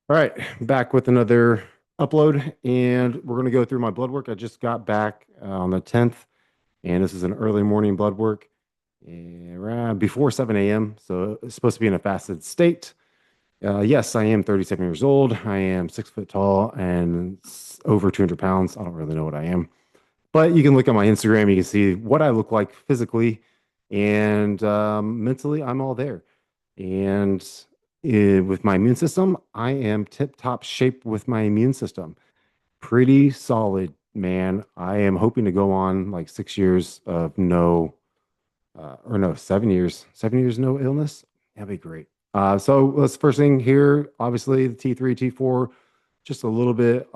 All right, back with another upload, and we're going to go through my blood work. I just got back on the 10th, and this is an early morning blood work around before 7 a.m. So it's supposed to be in a fasted state. Yes, I am 37 years old. I am 6 foot tall and over 200 pounds. I don't really know what I am, but you can look at my Instagram. You can see what I look like physically and mentally. I'm all there. And with my immune system, I am tip top shape with my immune system. Pretty solid, man. I am hoping to go on like 6 years of no, or no, 7 years, 7 years no illness. That'd be great. So let's first thing here, obviously the T3, T4, just a little bit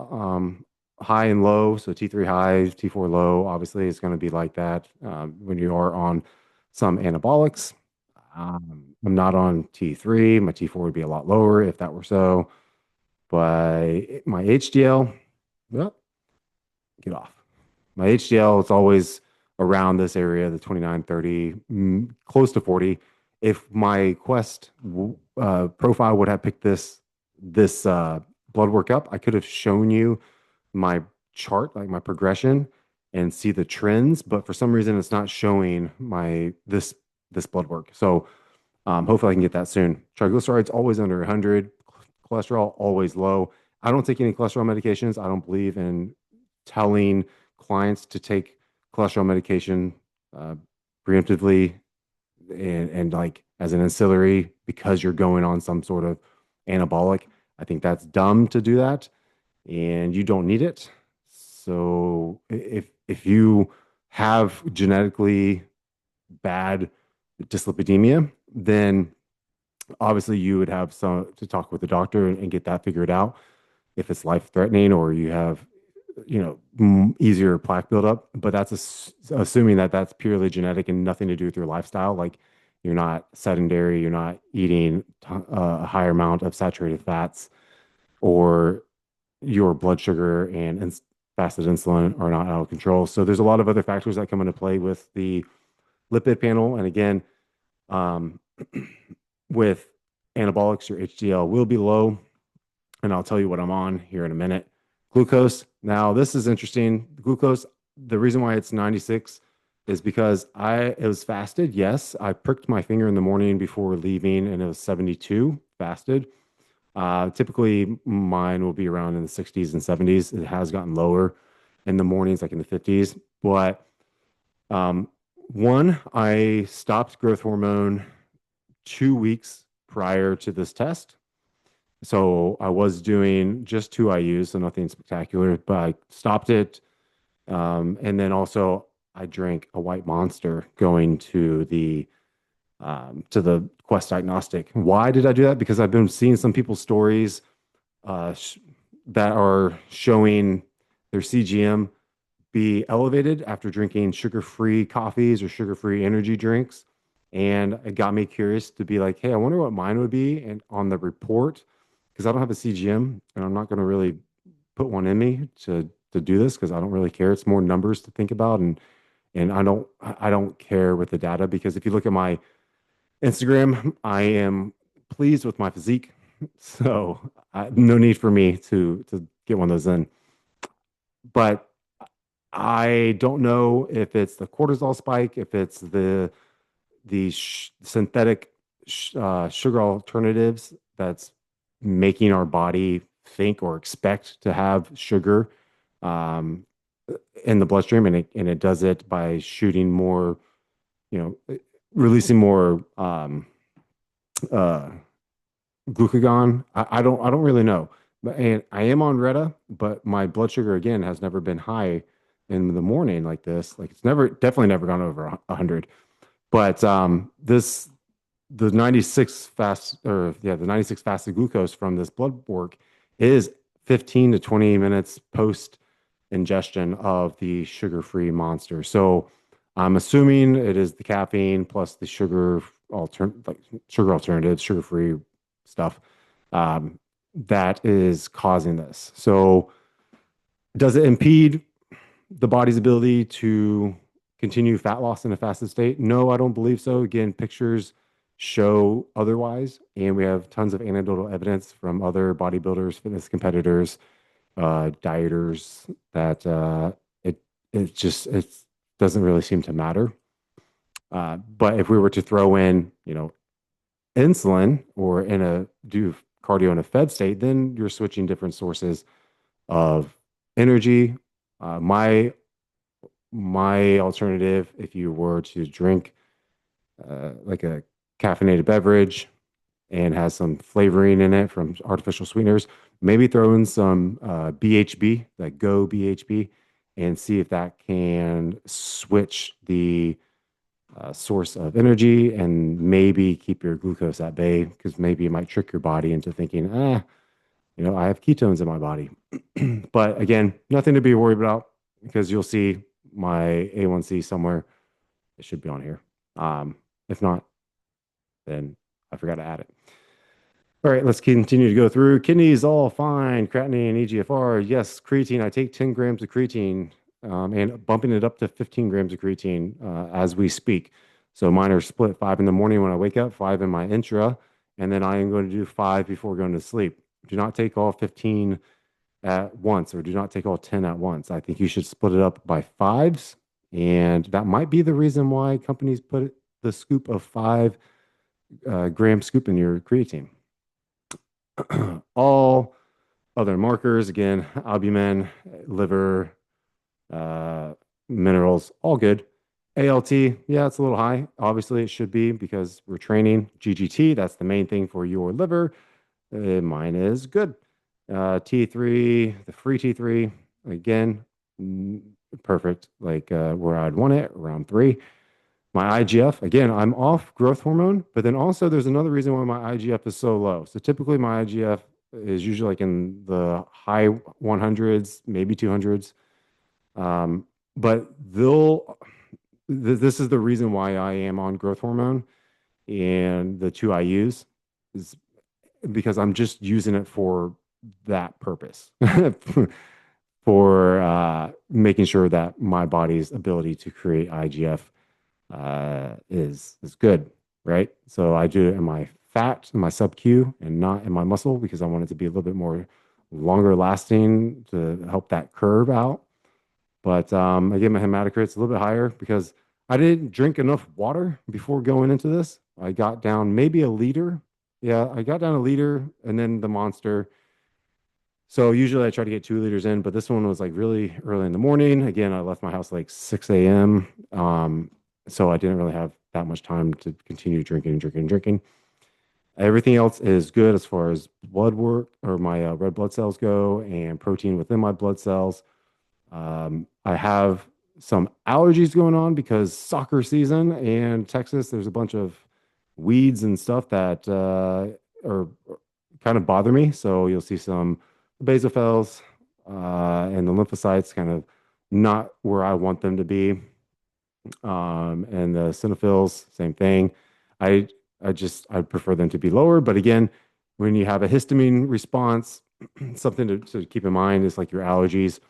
high and low. So T3 high, T4 low. Obviously, it's going to be like that when you are on some anabolics. I'm not on T3. My T4 would be a lot lower if that were so. But my HDL, well, get off. My HDL is always around this area, the 29, 30, close to 40. If my Quest profile would have picked this blood work up, I could have shown you my chart, like my progression, and see the trends. But for some reason, it's not showing my this blood work. So hopefully I can get that soon. Triglycerides always under 100, cholesterol always low. I don't take any cholesterol medications. I don't believe in telling clients to take cholesterol medication uh, preemptively and like as an ancillary because you're going on some sort of anabolic. I think that's dumb to do that, and you don't need it. So if you have genetically bad dyslipidemia, then obviously you would have some to talk with the doctor and get that figured out if it's life threatening or you have easier plaque buildup. But that's assuming that that's purely genetic and nothing to do with your lifestyle. Like you're not sedentary, you're not eating a higher amount of saturated fats, or your blood sugar and fasted insulin are not out of control. So there's a lot of other factors that come into play with the lipid panel. And again, um, with anabolics, your HDL will be low, and I'll tell you what I'm on here in a minute. Glucose. Now, this is interesting. Glucose, the reason why it's 96 is because it was fasted. Yes, I pricked my finger in the morning before leaving and it was 72 fasted. Typically, mine will be around in the 60s and 70s. It has gotten lower in the mornings, like in the 50s. But um, one, I stopped growth hormone 2 weeks prior to this test. So I was doing just two IUs, so nothing spectacular, but I stopped it. And then also I drank a white monster going to the Quest diagnostic. Why did I do that? Because I've been seeing some people's stories that are showing their CGM be elevated after drinking sugar-free coffees or sugar-free energy drinks. And it got me curious to be like, hey, I wonder what mine would be and on the report because I don't have a CGM and I'm not going to really put one in me to do this because I don't really care. It's more numbers to think about and I don't care with the data because if you look at my Instagram, I am pleased with my physique. So no need for me to get one of those in. But I don't know if it's the cortisol spike, if it's the synthetic sugar alternatives that's making our body think or expect to have sugar um, in the bloodstream, and it does it by shooting more, releasing more uh, glucagon. I don't really know, and I am on Reta, but my blood sugar again has never been high in the morning like this. Like it's definitely never gone over 100. But the 96 the 96 fasted glucose from this blood work is 15 to 20 minutes post ingestion of the sugar-free monster. So I'm assuming it is the caffeine plus the sugar alternatives, sugar-free stuff um, that is causing this. So does it impede the body's ability to continue fat loss in a fasted state? No, I don't believe so. Again, pictures show otherwise. And we have tons of anecdotal evidence from other bodybuilders, fitness competitors, dieters that it it doesn't really seem to matter. But if we were to throw in, insulin or in a do cardio in a fed state, then you're switching different sources of energy. My alternative, if you were to drink like a caffeinated beverage and has some flavoring in it from artificial sweeteners, maybe throw in some BHB, like Go BHB, and see if that can switch the source of energy and maybe keep your glucose at bay because maybe it might trick your body into thinking, I have ketones in my body. But again, nothing to be worried about because you'll see my A1C somewhere. It should be on here. If not, then I forgot to add it. All right, let's continue to go through. Kidneys, all fine. Creatinine, EGFR, yes. Creatine, I take 10 grams of creatine and bumping it up to 15 grams of creatine as we speak. So mine are split 5 in the morning when I wake up, 5 in my intra, and then I am going to do 5 before going to sleep. Do not take all 15 at once or do not take all 10 at once. I think you should split it up by fives. And that might be the reason why companies put the scoop of 5 gram scoop in your creatine. All other markers, again, albumin, liver, minerals, all good. ALT, yeah, it's a little high. Obviously, it should be because we're training. GGT, that's the main thing for your liver. Mine is good. T3, the free T3, again, perfect, like where I'd want it, around 3. My IGF, again, I'm off growth hormone, but then also there's another reason why my IGF is so low. So typically my IGF is usually like in the high 100s, maybe 200s. But this is the reason why I am on growth hormone and the 2 I use is because I'm just using it for that purpose, for making sure that my body's ability to create IGF is good, right? So I do it in my fat, in my sub Q, and not in my muscle because I want it to be a little bit more longer lasting to help that curve out. But again, my hematocrit's a little bit higher because I didn't drink enough water before going into this. I got down maybe a liter. Yeah, I got down a liter and then the monster. So usually I try to get 2 liters in, but this one was like really early in the morning. Again, I left my house like 6 a.m. So I didn't really have that much time to continue drinking. Everything else is good as far as blood work or my red blood cells go and protein within my blood cells. I have some allergies going on because soccer season and Texas, there's a bunch of weeds and stuff that are kind of bother me. So you'll see some basophils and the lymphocytes kind of not where I want them to be. And the eosinophils, same thing. I I prefer them to be lower. But again, when you have a histamine response, something to keep in mind is like your allergies.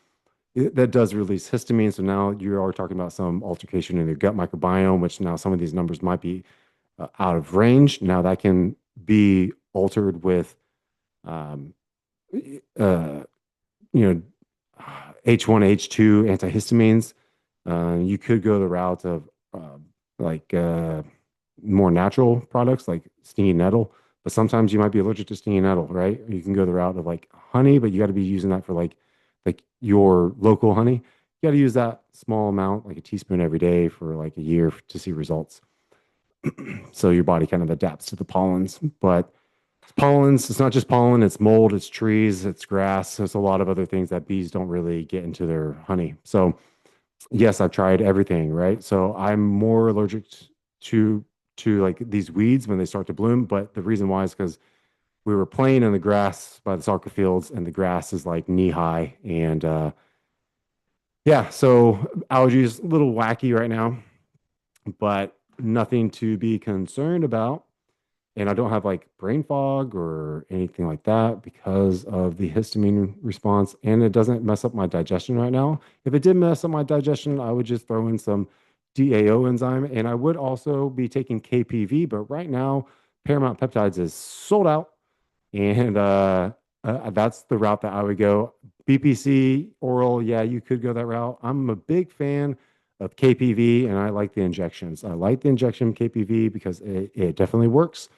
That does release histamine. So now you are talking about some altercation in your gut microbiome, which now some of these numbers might be out of range. Now that can be altered with, um, uh, you know, H1, H2 antihistamines. You could go the route of like more natural products like stinging nettle, but sometimes you might be allergic to stinging nettle, right? You can go the route of like honey, but you got to be using that for like your local honey. You got to use that small amount, like a teaspoon every day for like a year to see results. So your body kind of adapts to the pollens, but pollens, it's not just pollen, it's mold, it's trees, it's grass. There's a lot of other things that bees don't really get into their honey. So yes, I've tried everything, right? So I'm more allergic to like these weeds when they start to bloom, but the reason why is because we were playing in the grass by the soccer fields and the grass is like knee high and yeah, so allergies a little wacky right now, but nothing to be concerned about. And I don't have like brain fog or anything like that because of the histamine response. And it doesn't mess up my digestion right now. If it did mess up my digestion, I would just throw in some DAO enzyme, and I would also be taking KPV, but right now, Paramount Peptides is sold out, and that's the route that I would go. BPC oral, yeah, you could go that route. I'm a big fan of KPV, and I like the injections. I like the injection KPV because it definitely works.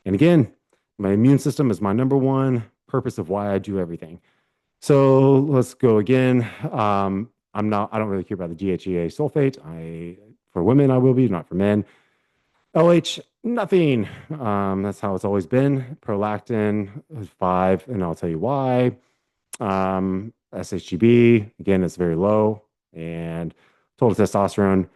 And again, my immune system is my number one purpose of why I do everything. So let's go again. I don't really care about the DHEA sulfate. For women, I will be, not for men. LH, nothing. That's how it's always been. Prolactin is 5, and I'll tell you why. SHGB, again, it's very low. And total testosterone,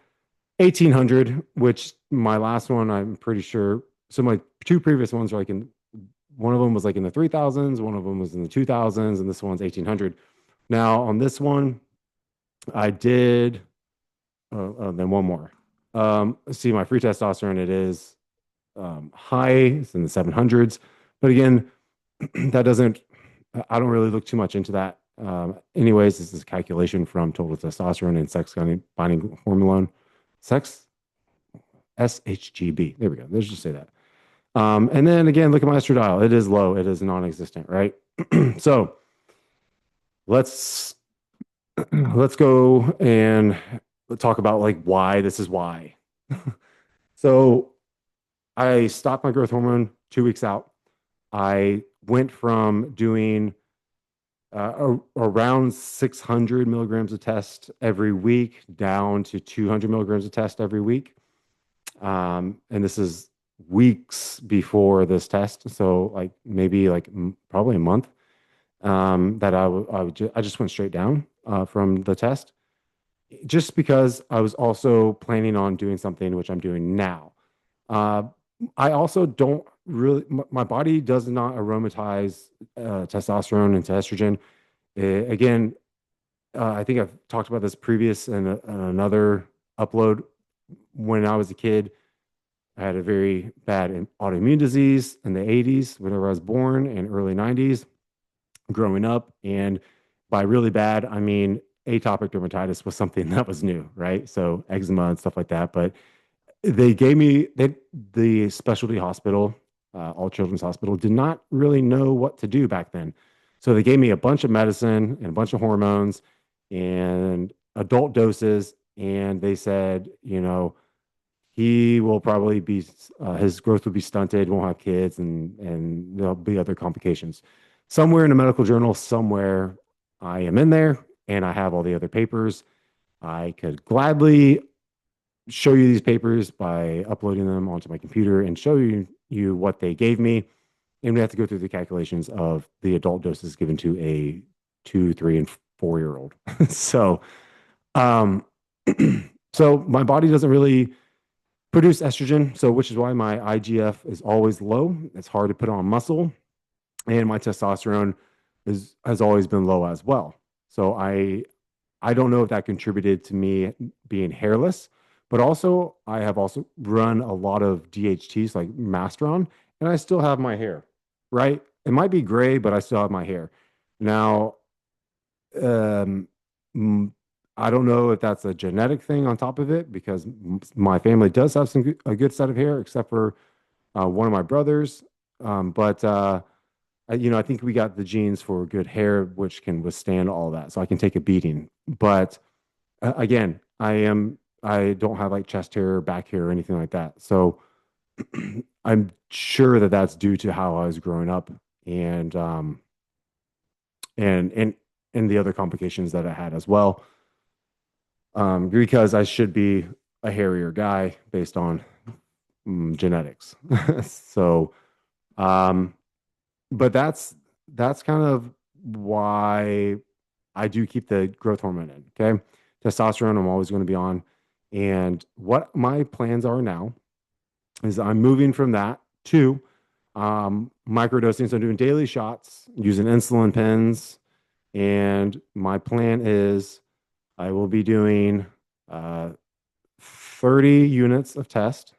1800, which my last one, I'm pretty sure. So my two previous ones are one of them was like in the 3000s, one of them was in the 2000s, and this one's 1800. Now on this one, I did, then one more. See, my free testosterone, it is high, it's in the 700s. But again, that doesn't, I don't really look too much into that. Anyways, this is a calculation from total testosterone and sex binding hormone, sex, SHGB. There we go. Let's just say that. And then again, look at my estradiol. It is low. It is non-existent, right? So let's go and talk about like why this is why. So I stopped my growth hormone 2 weeks out. I went from doing around 600 milligrams of test every week down to 200 milligrams of test every week. And this is weeks before this test. So like maybe like probably a month that I just went straight down from the test just because I was also planning on doing something which I'm doing now. Uh, I also don't really, my body does not aromatize testosterone into estrogen. Again, I think I've talked about this previous in another upload. When I was a kid, I had a very bad autoimmune disease in the 80s, whenever I was born, and early 90s, growing up. And by really bad, I mean atopic dermatitis was something that was new, right? So eczema and stuff like that. But they gave me the specialty hospital, all children's hospital, did not really know what to do back then. So they gave me a bunch of medicine and a bunch of hormones and adult doses. And they said, he will probably be his growth will be stunted, won't have kids, and there'll be other complications. Somewhere in a medical journal, somewhere I am in there, and I have all the other papers. I could gladly show you these papers by uploading them onto my computer and show you what they gave me. And we have to go through the calculations of the adult doses given to a 2, 3, and 4 year old. So, um, so my body doesn't really produce estrogen, so which is why my IGF is always low. It's hard to put on muscle, and my testosterone has always been low as well. So I don't know if that contributed to me being hairless, but also I have also run a lot of DHTs like Mastron, and I still have my hair, right? It might be gray, but I still have my hair. Now, um, I don't know if that's a genetic thing on top of it because my family does have a good set of hair, except for one of my brothers. But I think we got the genes for good hair, which can withstand all that. So I can take a beating. But again, I don't have like chest hair, back hair, or anything like that. So I'm sure that that's due to how I was growing up and and the other complications that I had as well. Because I should be a hairier guy based on genetics. So, um, but that's kind of why I do keep the growth hormone in. Okay, testosterone I'm always going to be on, and what my plans are now is I'm moving from that to microdosing. So I'm doing daily shots using insulin pens, and my plan is I will be doing 30 units of test,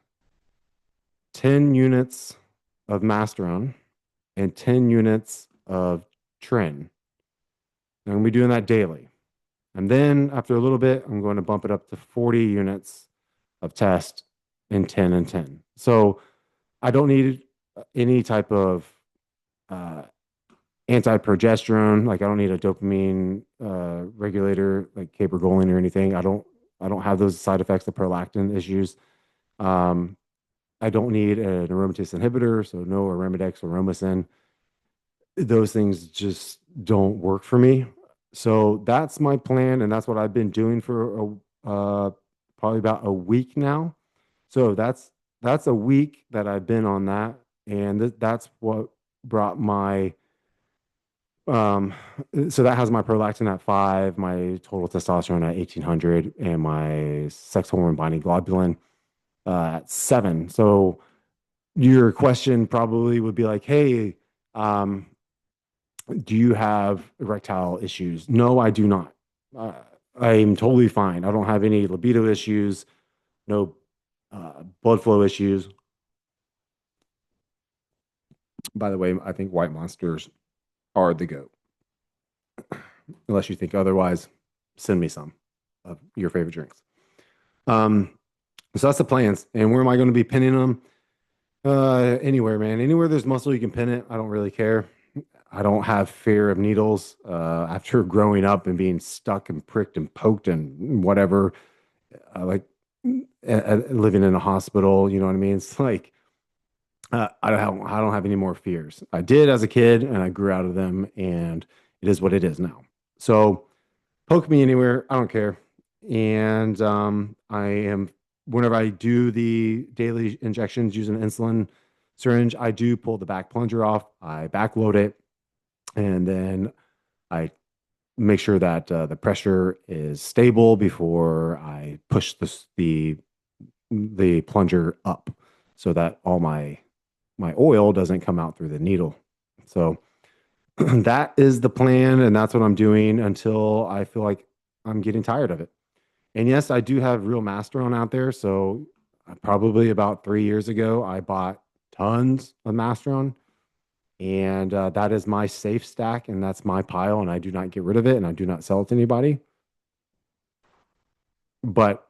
10 units of Masteron, and 10 units of Tren. I'm going to be doing that daily. And then after a little bit, I'm going to bump it up to 40 units of test and 10 and 10. So I don't need any type of uh, anti-progesterone. Like I don't need a dopamine regulator like cabergoline or anything. I don't have those side effects, the prolactin issues. Um, I don't need an aromatase inhibitor, so no Arimidex or Aromasin. Those things just don't work for me. So that's my plan, and that's what I've been doing for probably about a week now. So that's a week that I've been on that, and that's what brought my um. So that has my prolactin at 5, my total testosterone at 1800, and my sex hormone binding globulin at 7. So your question probably would be like, hey, um, do you have erectile issues? No, I do not. Uh, I'm totally fine. I don't have any libido issues, no blood flow issues. By the way, I think white monsters are the goat. Unless you think otherwise, send me some of your favorite drinks. Um, so that's the plans. And where am I going to be pinning them? Anywhere, man. Anywhere there's muscle, you can pin it. I don't really care. I don't have fear of needles. After growing up and being stuck and pricked and poked and whatever, like living in a hospital, you know what I mean? It's like I don't have any more fears. I did as a kid, and I grew out of them, and it is what it is now. So poke me anywhere, I don't care. And I am whenever I do the daily injections using an insulin syringe, I do pull the back plunger off. I backload it, and then I make sure that the pressure is stable before I push the plunger up, so that all my oil doesn't come out through the needle. So that is the plan, and that's what I'm doing until I feel like I'm getting tired of it. And yes, I do have real Masteron out there. So probably about 3 years ago, I bought tons of Masteron, and that is my safe stack, and that's my pile, and I do not get rid of it, and I do not sell it to anybody. But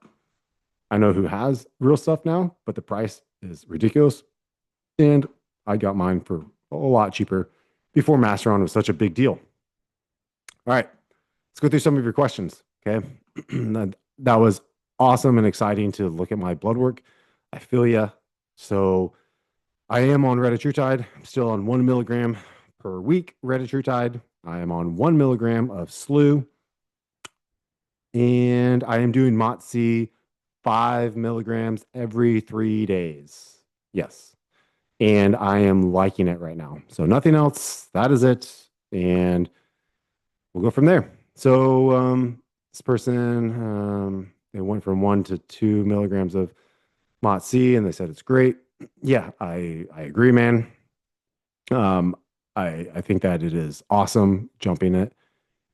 I know who has real stuff now, but the price is ridiculous, and I got mine for a lot cheaper before Masteron was such a big deal. All right, let's go through some of your questions. Okay, that was awesome and exciting to look at my blood work. I feel ya. So I am on retatrutide. I'm still on 1 milligram per week retatrutide. I am on 1 milligram of SLU, and I am doing MOTS-C 5 milligrams every 3 days. Yes. And I am liking it right now. So nothing else. That is it. And we'll go from there. So this person, they went from 1 to 2 milligrams of MOTS-C, and they said it's great. Yeah, I agree, man. Um, I think that it is awesome jumping it.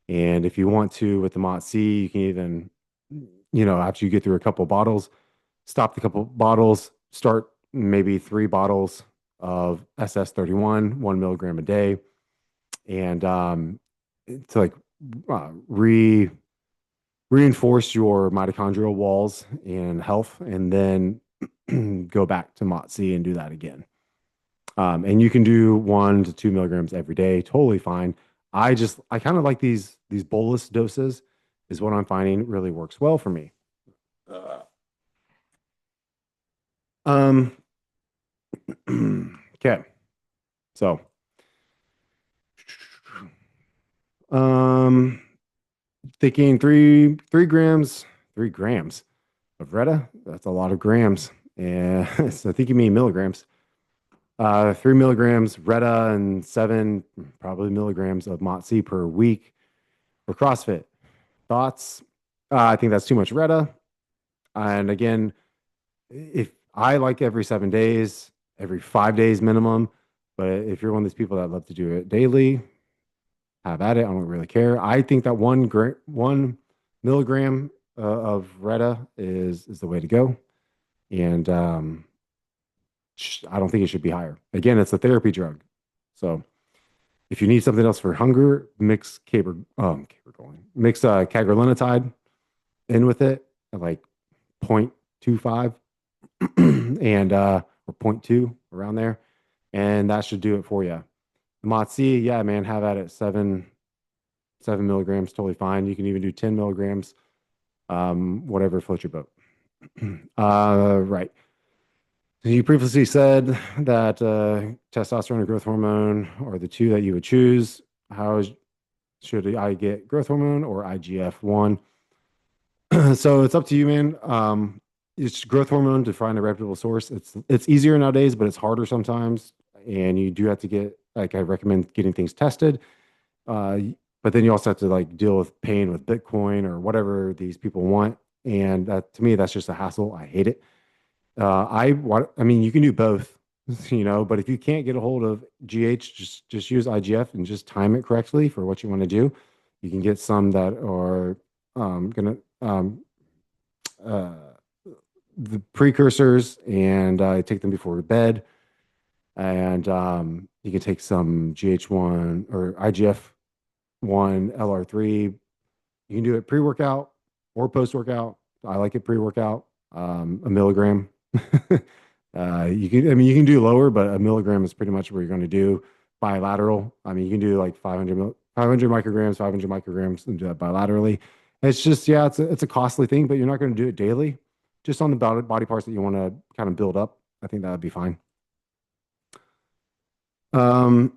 And if you want to with the MOTS-C, you can even, after you get through a couple bottles, stop the couple bottles, start maybe 3 bottles of SS31, 1 milligram a day, and to like reinforce your mitochondrial walls and health, and then go back to MOTS-C and do that again. And you can do 1 to 2 milligrams every day, totally fine. I kind of like these bolus doses, is what I'm finding really works well for me. Um, okay, so um, thinking 3 grams of Reta. That's a lot of grams, and so I think you mean milligrams. 3 milligrams Reta and 7 probably milligrams of MOTS-C per week for CrossFit. Thoughts? I think that's too much Reta. And again, if I like every 7 days, every 5 days minimum, but if you're one of these people that love to do it daily, have at it. I don't really care. I think that 1 milligram of Reta is the way to go, and I don't think it should be higher. Again, it's a therapy drug, so if you need something else for hunger, mix mix cagrilintide in with it at like 0. 0.25 and or zero point 0.2 around there, and that should do it for you. The MOTS-C, yeah, man, have at it 7 milligrams, totally fine. You can even do 10 milligrams, whatever floats your boat. Right. So you previously said that testosterone and growth hormone are the two that you would choose. Should I get growth hormone or IGF-1? So it's up to you, man. It's growth hormone to find a reputable source. It's easier nowadays, but it's harder sometimes. And you do have to get, like, I recommend getting things tested. Uh, but then you also have to like deal with pain with Bitcoin or whatever these people want. And that, to me, that's just a hassle. I hate it. I mean, you can do both, but if you can't get a hold of GH, just use IGF and just time it correctly for what you want to do. You can get some that are gonna uh, the precursors, and take them before bed. And you can take some GH1 or IGF-1 LR3. You can do it pre-workout or post-workout. I like it pre-workout, a milligram. You can do lower, but a milligram is pretty much what you're going to do bilateral. I mean, you can do like 500 micrograms, 500 micrograms, and do that bilaterally. It's just, yeah, it's a costly thing, but you're not going to do it daily. Just on the body parts that you want to kind of build up. I think that would be fine. Um,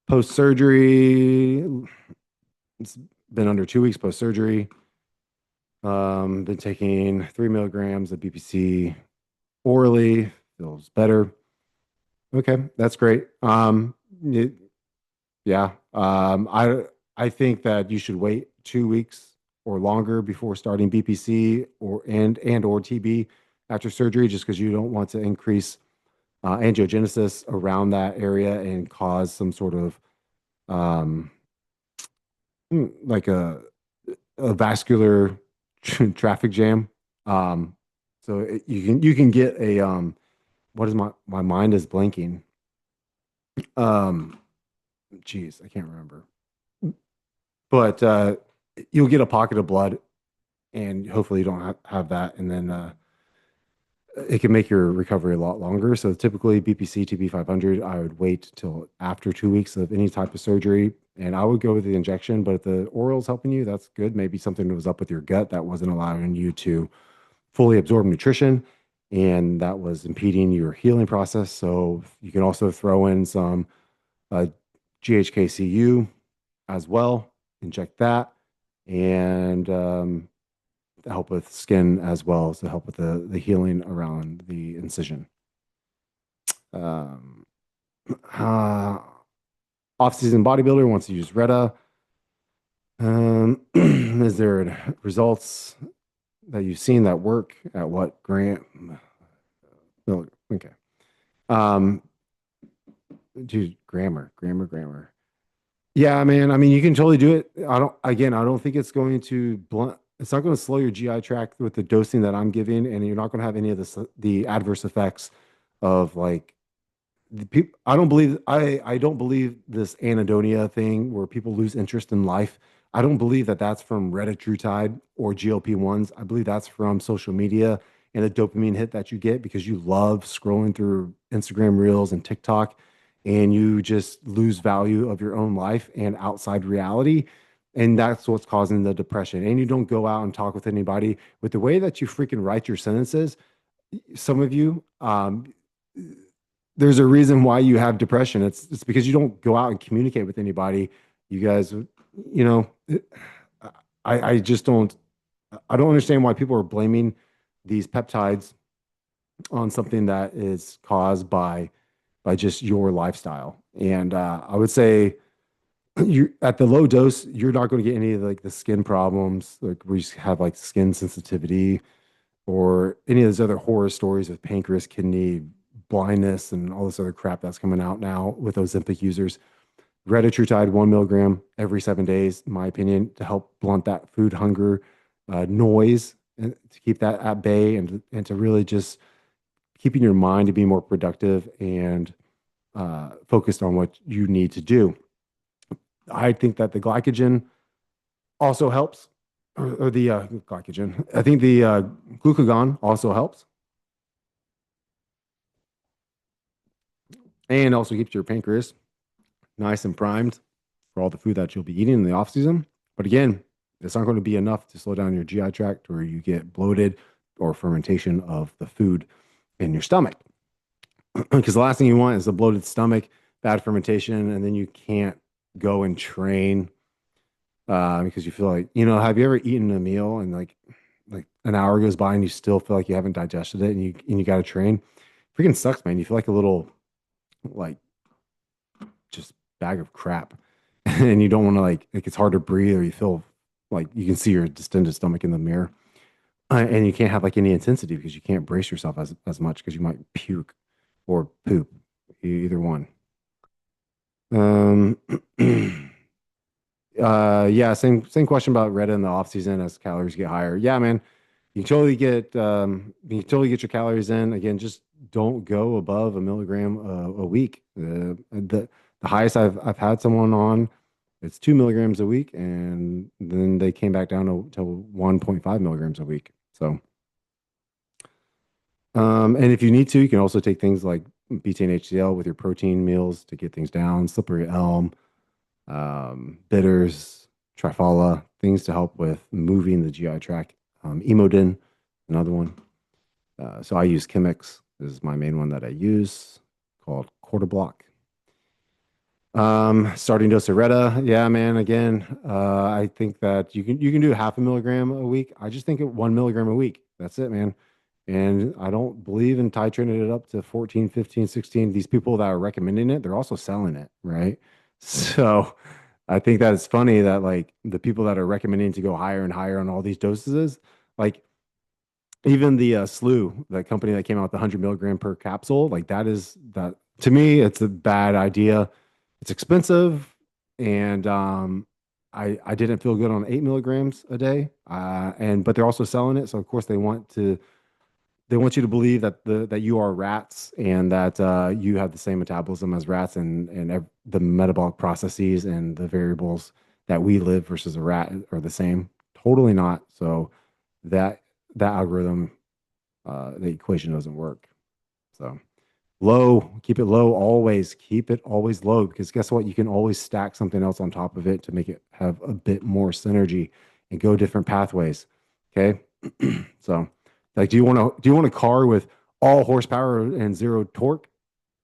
Post surgery, it's been under 2 weeks post surgery. Been taking 3 milligrams of BPC orally, feels better. Okay, that's great. Yeah, I think that you should wait 2 weeks or longer before starting BPC or TB after surgery, just because you don't want to increase angiogenesis around that area and cause some sort of um, like a vascular traffic jam. Um, you can get a what is my mind is blanking. Um, Geez, I can't remember. But you'll get a pocket of blood, and hopefully you don't have that, and then it can make your recovery a lot longer. So typically BPC TB 500, I would wait till after 2 weeks of any type of surgery, and I would go with the injection. But if the oral's helping you, that's good. Maybe something was up with your gut that wasn't allowing you to fully absorb nutrition, and that was impeding your healing process. So you can also throw in some uh, GHKCU as well, inject that, and help with skin as well, to help with the healing around the incision. Um, uh, Off-season bodybuilder wants to use Reta. Is there results that you've seen that work at what grant? No, okay. Um, Dude, grammar. Yeah, man. I mean, you can totally do it. I don't think it's going to blunt, it's not going to slow your GI tract with the dosing that I'm giving, and you're not going to have any of the adverse effects of like the people. I don't believe this anhedonia thing where people lose interest in life. I don't believe that that's from retatrutide or GLP-1s. I believe that's from social media and the dopamine hit that you get because you love scrolling through Instagram Reels and TikTok, and you just lose value of your own life and outside reality. And that's what's causing the depression. And you don't go out and talk with anybody. With the way that you freaking write your sentences, some of you, there's a reason why you have depression. It's because you don't go out and communicate with anybody. You guys, you know, I just don't. I don't understand why people are blaming these peptides on something that is caused by just your lifestyle. And I would say you at the low dose, you're not going to get any of like the skin problems, like where you have like skin sensitivity or any of those other horror stories of pancreas, kidney, blindness, and all this other crap that's coming out now with Ozempic users. Retatrutide, 1 milligram every 7 days, in my opinion, to help blunt that food hunger noise and to keep that at bay, and to really just keeping your mind to be more productive and focused on what you need to do. I think that the glycogen also helps. or the glycogen. I think the glucagon also helps and also keeps your pancreas nice and primed for all the food that you'll be eating in the off season. But again, it's not going to be enough to slow down your GI tract or you get bloated or fermentation of the food in your stomach. Because the last thing you want is a bloated stomach, bad fermentation, and then you can't go and train because you feel like, have you ever eaten a meal and like an hour goes by and you still feel like you haven't digested it and you got to train? Freaking sucks, man. You feel like a little like just bag of crap, and you don't want to like it's hard to breathe or you feel like you can see your distended stomach in the mirror, and you can't have like any intensity because you can't brace yourself as much because you might puke or poop, either one. Um, yeah, same question about Reta in the off season as calories get higher. Yeah, man, you can totally get your calories in. Again, just don't go above a milligram a week. The highest I've had someone on, it's 2 milligrams a week, and then they came back down to 1.5 milligrams a week. So, and if you need to, you can also take things like betaine HCl with your protein meals to get things down. Slippery elm, bitters, trifala, things to help with moving the GI tract. Emodin, another one. So I use Chemex. This is my main one that I use called Quarter Block. Starting dose of Reta. Yeah, man. Again, I think that you can do 0.5 milligram a week. I just think 1 milligram a week. That's it, man. And I don't believe in titrating it up to 14, 15, 16. These people that are recommending it, they're also selling it, right? So I think that it's funny that like the people that are recommending to go higher and higher on all these dosages, like even the SLU, the company that came out with the 100 milligram per capsule, like that to me, it's a bad idea. It's expensive, and I didn't feel good on 8 milligrams a day. And but they're also selling it, so of course they want you to believe that you are rats and that you have the same metabolism as rats and the metabolic processes and the variables that we live versus a rat are the same. Totally not. So that that algorithm, the equation doesn't work. So low, keep it low always. Keep it always low because guess what? You can always stack something else on top of it to make it have a bit more synergy and go different pathways. Okay. So like do you want a car with all horsepower and zero torque?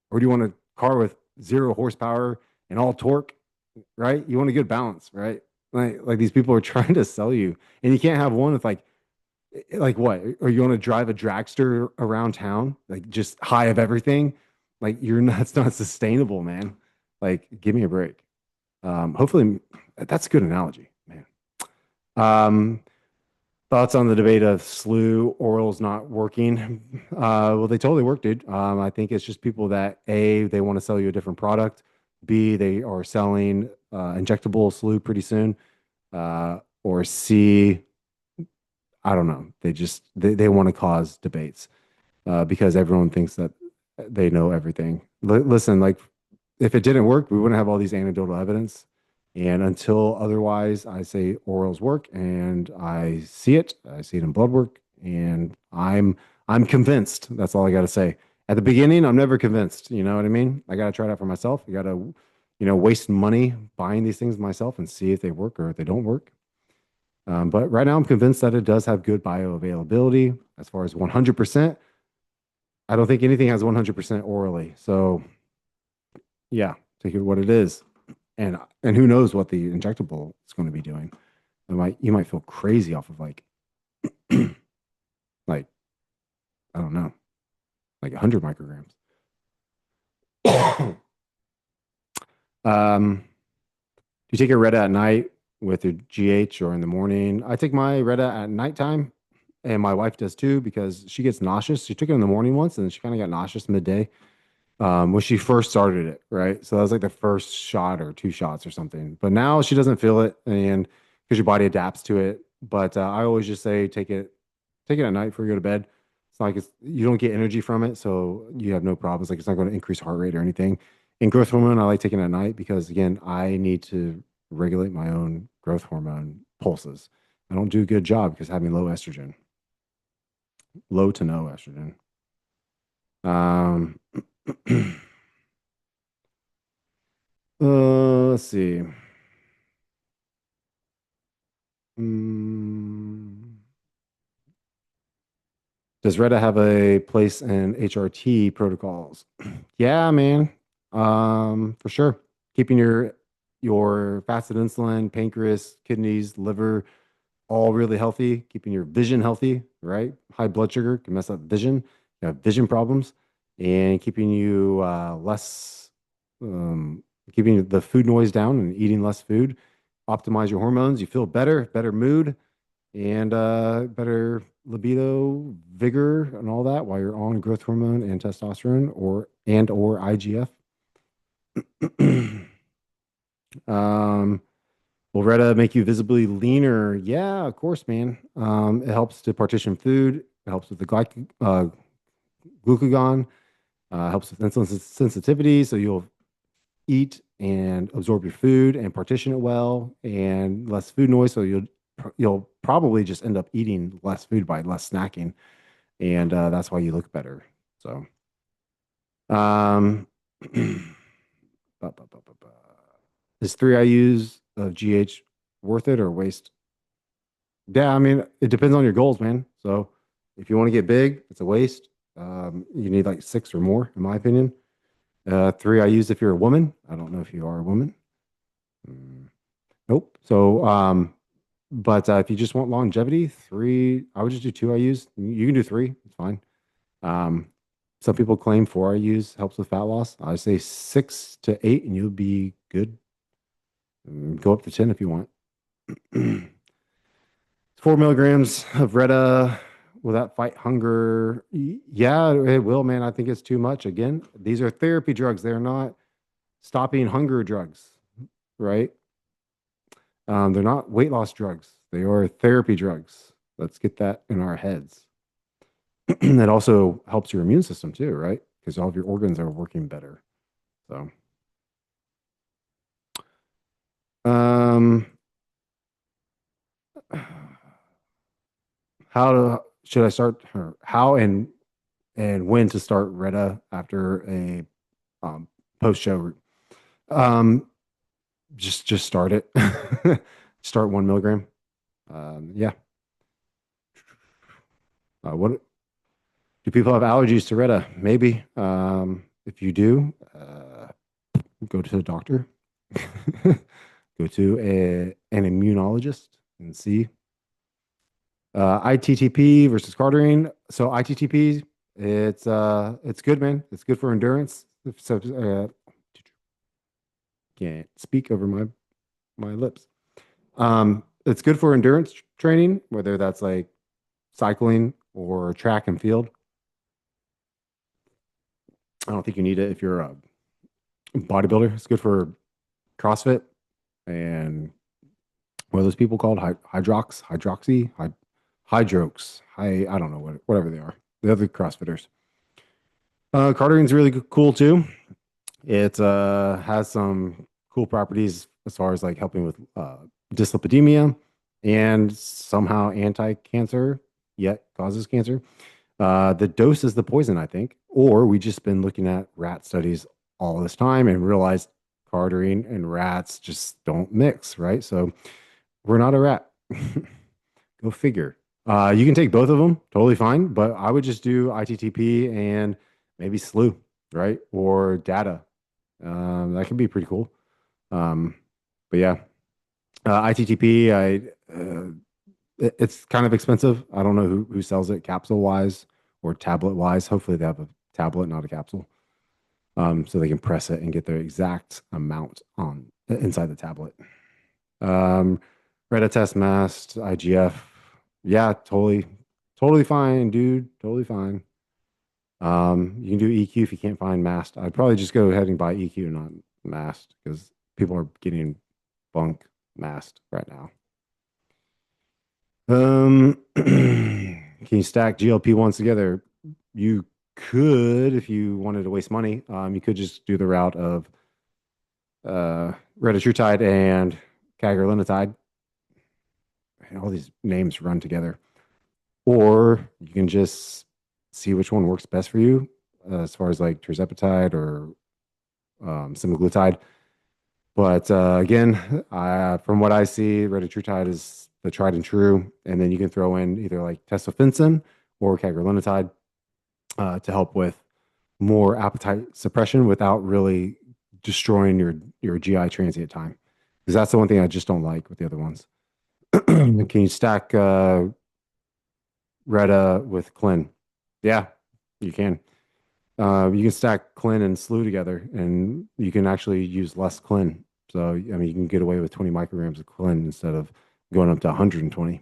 Or do you want a car with zero horsepower and all torque? Right? You want a good balance, right? Like these people are trying to sell you. And you can't have one with like what? Or you want to drive a dragster around town, like just high of everything? Like you're not, it's not sustainable, man. Like, give me a break. Hopefully that's a good analogy, man. Um, Thoughts on the debate of SLU orals not working? Well, they totally work, dude. I think it's just people that A, they want to sell you a different product. B, they are selling injectable SLU pretty soon. Or C, I don't know. They want to cause debates because everyone thinks that they know everything. Listen, like if it didn't work, we wouldn't have all these anecdotal evidence. And until otherwise, I say orals work, and I see it. I see it in blood work, and I'm convinced. That's all I got to say. At the beginning, I'm never convinced. You know what I mean? I got to try it out for myself. I got to, waste money buying these things myself and see if they work or if they don't work. But right now, I'm convinced that it does have good bioavailability as far as 100%. I don't think anything has 100% orally. So yeah, take it what it is. And who knows what the injectable is going to be doing. You might feel crazy off of like I don't know, like 100 micrograms. Do you take your Reta at night with your GH or in the morning? I take my Reta at nighttime, and my wife does too because she gets nauseous. She took it in the morning once, and she kind of got nauseous midday when she first started it, right? So that was like the first shot or two shots or something. But now she doesn't feel it, and because your body adapts to it. But I always just say take it at night before you go to bed. It's not like you don't get energy from it, so you have no problems. Like it's not going to increase heart rate or anything. And growth hormone, I like taking at night because again, I need to regulate my own growth hormone pulses. I don't do a good job because having low estrogen, low to no estrogen. Um, let's see. Mm, does Reta have a place in HRT protocols? Yeah, man. For sure. Keeping your fasted insulin, pancreas, kidneys, liver, all really healthy, keeping your vision healthy, right? High blood sugar can mess up vision, you have vision problems, and keeping you um, keeping the food noise down and eating less food. Optimize your hormones. You feel better, better mood, and better libido, vigor, and all that while you're on growth hormone and testosterone or IGF. um, Will Reta make you visibly leaner? Yeah, of course, man. It helps to partition food. It helps with the glucagon. Helps with insulin sensitivity, so you'll eat and absorb your food and partition it well, and less food noise. So you'll probably just end up eating less food by less snacking, and that's why you look better. So, um, is 3 IUs of GH worth it or waste? Yeah, I mean, it depends on your goals, man. So if you want to get big, it's a waste. You need like six or more, in my opinion. Three I use if you're a woman. I don't know if you are a woman. Mm, nope. So, but if you just want longevity, three, I would just do two I use. You can do three. It's fine. Um, some people claim four I use helps with fat loss. I say 6 to 8 and you'll be good. Go up to 10 if you want. 4 milligrams of Reta. Will that fight hunger? Yeah, it will, man. I think it's too much. Again, these are therapy drugs. They're not stopping hunger drugs, right? They're not weight loss drugs. They are therapy drugs. Let's get that in our heads. That also helps your immune system too, right? Because all of your organs are working better. So, um, should I start? How and when to start Reta after a post show? Um, just start it. Start 1 milligram. Yeah. What do people have allergies to Reta? Maybe. If you do, go to the doctor. Go to an immunologist and see. ITTP versus cartering. So ITTP, it's good, man. It's good for endurance. So can't speak over my lips. It's good for endurance training, whether that's like cycling or track and field. I don't think you need it if you're a bodybuilder. It's good for CrossFit and what are those people called? Hydrox, I don't know whatever they are. The other CrossFitters. Cartering's really cool too. It has some cool properties as far as like helping with dyslipidemia and somehow anti-cancer, yet causes cancer. The dose is the poison, I think. Or we just been looking at rat studies all this time and realized cartering and rats just don't mix, right? So we're not a rat. Go figure. You can take both of them, totally fine, but I would just do ITTP and maybe SLU, right? Or data. That could be pretty cool. Um, but yeah, ITTP, it's kind of expensive. I don't know who sells it capsule wise or tablet wise. Hopefully they have a tablet, not a capsule, so they can press it and get the exact amount on inside the tablet. Um, Reta test Mast, IGF. Yeah, totally fine, dude. Totally fine. You can do EQ if you can't find Mast. I'd probably just go ahead and buy EQ, not Mast, because people are getting bunk Mast right now. Can you stack GLP-1s together? You could if you wanted to waste money. You could just do the route of retatrutide and cagrilintide. all these names run together. Or you can just see which one works best for you, as far as like tirzepatide or semaglutide. But again, from what I see, retatrutide is the tried and true, and then you can throw in either like tesofensine or cagrilintide to help with more appetite suppression without really destroying your GI transient time. Because that's the one thing I just don't like with the other ones. Can you stack Reta with Clin? Yeah, you can. You can stack Clin and SLU together, and you can actually use less Clin. So, I mean, you can get away with 20 micrograms of Clin instead of going up to 120.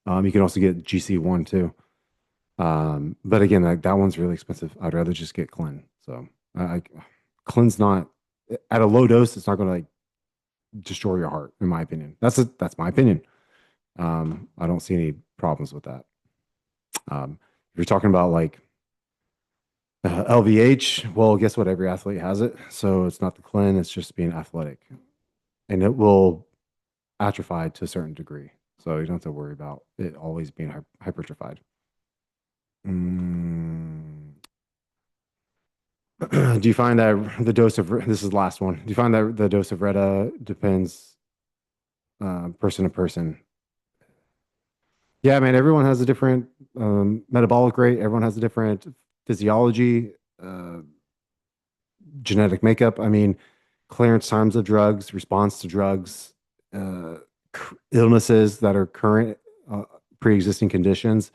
You can also get GC1 too. But again, that one's really expensive. I'd rather just get Clin. So, Clin's not at a low dose. It's not going to like destroy your heart, in my opinion. That's my opinion. I don't see any problems with that. If you're talking about like LVH, well, guess what? Every athlete has it. So it's not the Clin, it's just being athletic. And it will atrophy to a certain degree. So you don't have to worry about it always being hypertrophied. Mm. Do you find that the dose of, this is the last one. Do you find that the dose of Reta depends person to person? Yeah, man, everyone has a different metabolic rate. Everyone has a different physiology, uh, genetic makeup. I mean, clearance times of drugs, response to drugs, uh, illnesses that are current, uh, pre-existing conditions.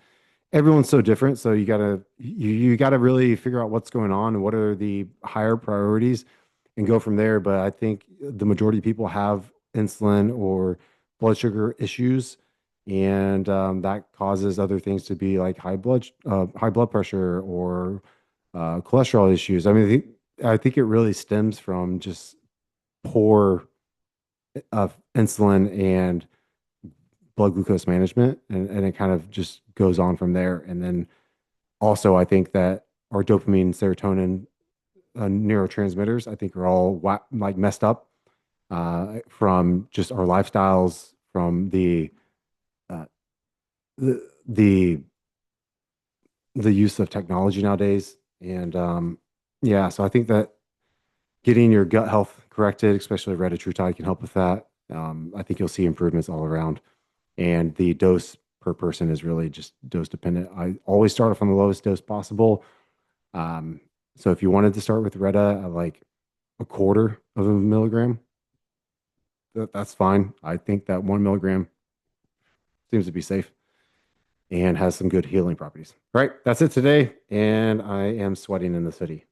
Everyone's so different, so you gotta really figure out what's going on and what are the higher priorities, and go from there. But I think the majority of people have insulin or blood sugar issues, and that causes other things to be like high blood pressure or cholesterol issues. I mean, I think it really stems from just poor insulin and blood glucose management, and it kind of just goes on from there. And then also, I think that our dopamine, serotonin, neurotransmitters, I think are all like messed up from just our lifestyles, from uh, the the use of technology nowadays, and yeah. So I think that getting your gut health corrected, especially retatrutide, can help with that. I think you'll see improvements all around, and the dose per person is really just dose dependent. I always start off on the lowest dose possible. Um, so if you wanted to start with Reta at like a quarter of a milligram, that's fine. I think that 1 milligram seems to be safe and has some good healing properties. All right, that's it today, and I am sweating in the city.